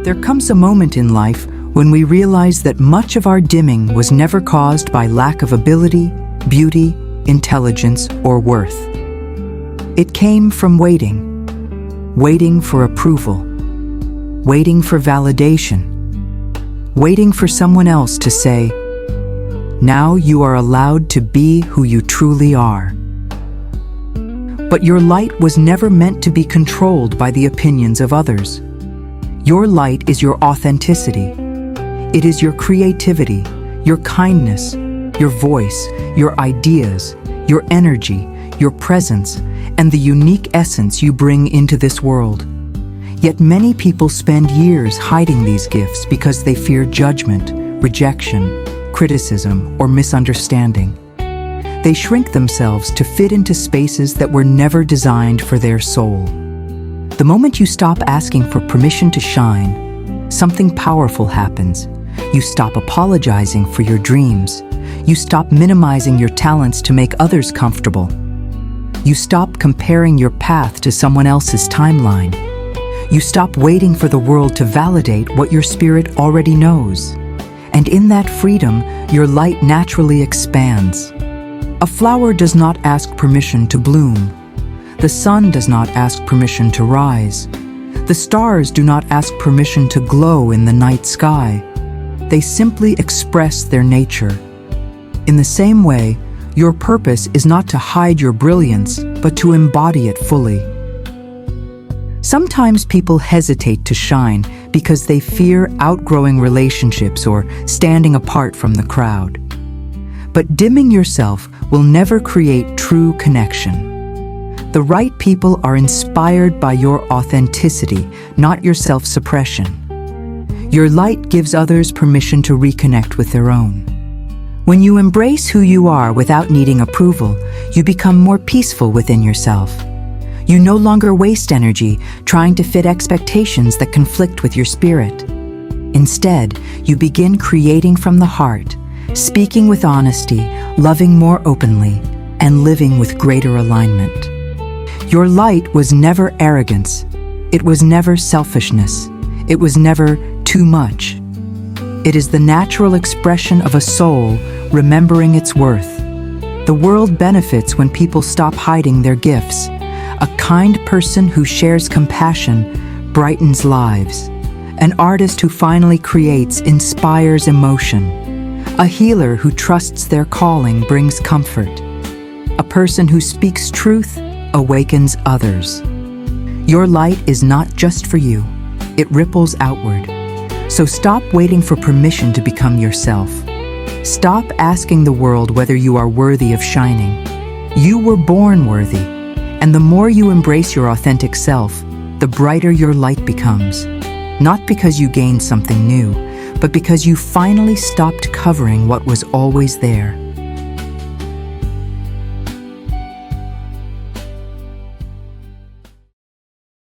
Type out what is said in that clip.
There comes a moment in life when we realize that much of our dimming was never caused by lack of ability, beauty, intelligence, or worth. It came from waiting for approval, waiting for validation, waiting for someone else to say, "Now you are allowed to be who you truly are." But your light was never meant to be controlled by the opinions of others. Your light is your authenticity. It is your creativity, your kindness, your voice, your ideas, your energy, your presence, and the unique essence you bring into this world. Yet many people spend years hiding these gifts because they fear judgment, rejection, criticism, or misunderstanding. They shrink themselves to fit into spaces that were never designed for their soul. The moment you stop asking for permission to shine, something powerful happens. You stop apologizing for your dreams. You stop minimizing your talents to make others comfortable. You stop comparing your path to someone else's timeline. You stop waiting for the world to validate what your spirit already knows. And in that freedom, your light naturally expands. A flower does not ask permission to bloom. The sun does not ask permission to rise. The stars do not ask permission to glow in the night sky. They simply express their nature. In the same way, your purpose is not to hide your brilliance, but to embody it fully. Sometimes people hesitate to shine because they fear outgrowing relationships or standing apart from the crowd. But dimming yourself will never create true connection. The right people are inspired by your authenticity, not your self-suppression. Your light gives others permission to reconnect with their own. When you embrace who you are without needing approval, you become more peaceful within yourself. You no longer waste energy trying to fit expectations that conflict with your spirit. Instead, you begin creating from the heart, speaking with honesty, loving more openly, and living with greater alignment. Your light was never arrogance. It was never selfishness. It was never too much. It is the natural expression of a soul remembering its worth. The world benefits when people stop hiding their gifts. A kind person who shares compassion brightens lives. An artist who finally creates inspires emotion. A healer who trusts their calling brings comfort. A person who speaks truth awakens others. Your light is not just for you. It ripples outward. So stop waiting for permission to become yourself. Stop asking the world whether you are worthy of shining. You were born worthy. And the more you embrace your authentic self, the brighter your light becomes. Not because you gained something new, but because you finally stopped covering what was always there.